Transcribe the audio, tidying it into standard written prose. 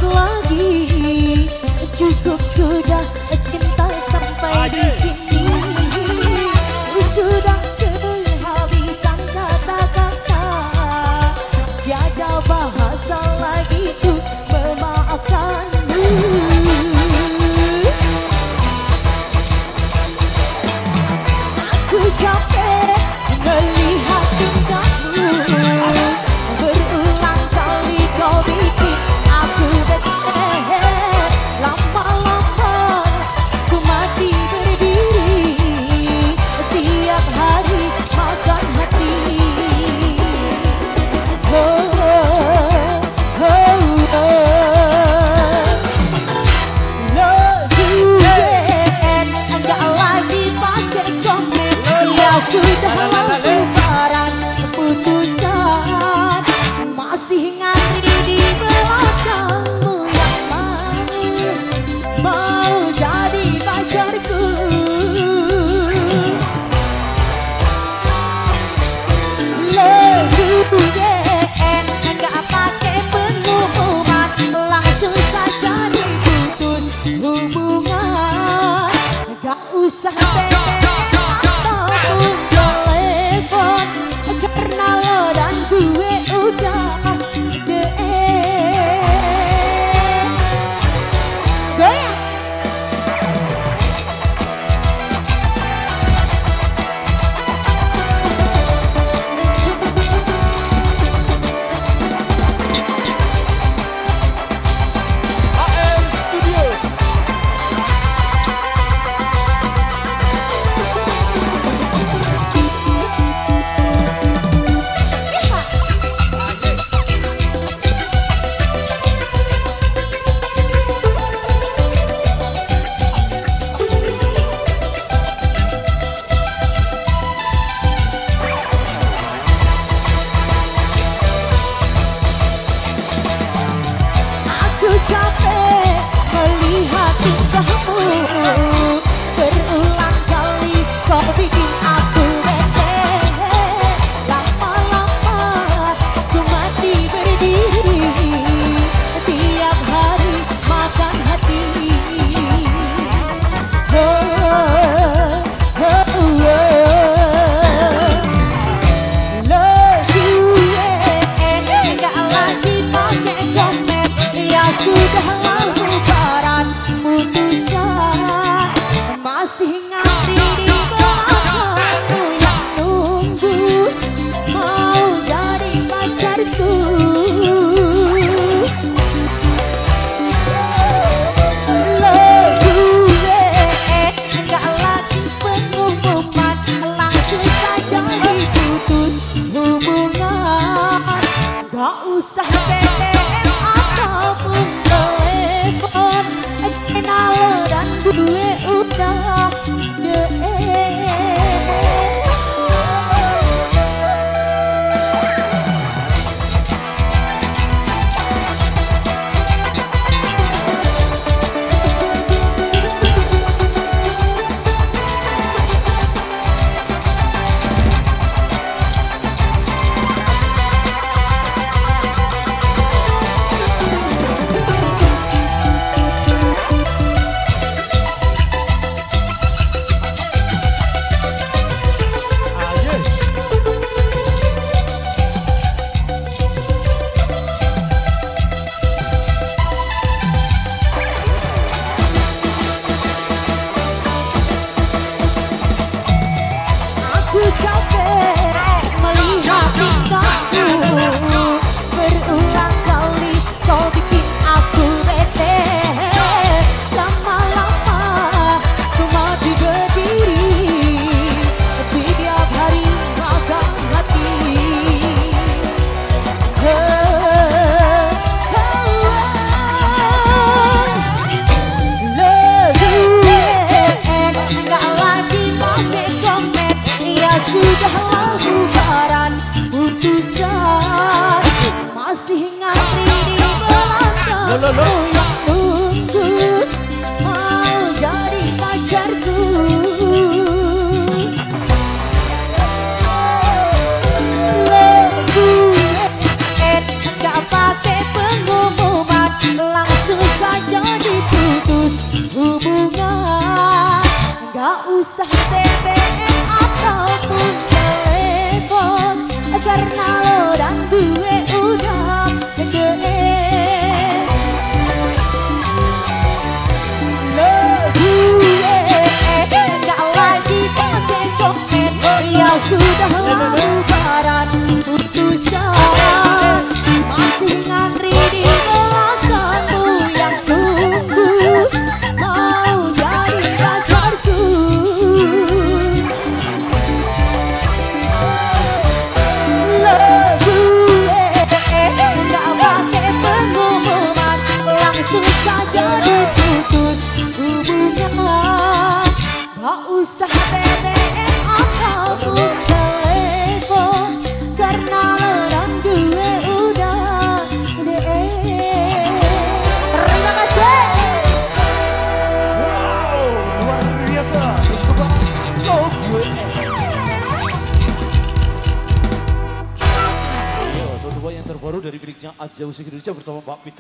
lagi. Cukup sudah kita sampai di sini. Sudah kehabisan kata-kata, tiada bahasa lagi untuk memaafkanmu. Aku capek melihat tingkahmu, berulang kali kau bikin aku bete. Lama-lama ku mati berdiri, tiap hari makan hati. Lo enggak lagi pakai komen, ya sudah lebaran putusan, masih ngantri di belakangmu yang mau jadi pacarku. Enggak pakai pengumuman, langsung saja diputus hubungan. Gak usah ataupun telepon, karena lo dan gue udah goyang. Capek melihat tingkahmu, berulang kali kau bikin aku bete. Lama-lama ku mati berdiri, tiap hari makan hati. Sudah lebaran putusan, masih ngantri di belakangmu yang nunggu mau jadi pacarku. Enggak lagi pengumuman, langsung saja diputus hubungan. Gak usah BBM ataupun telepon, karena lo dan gue udah pakai pengumuman. usah BBM ataupun telepon, karena orang gue udah DM. Terima kasih. Wow, luar biasa. Coba lo gue. Satu yang terbaru dari miliknya Aja Musik Indonesia bersama Mbak Fitri.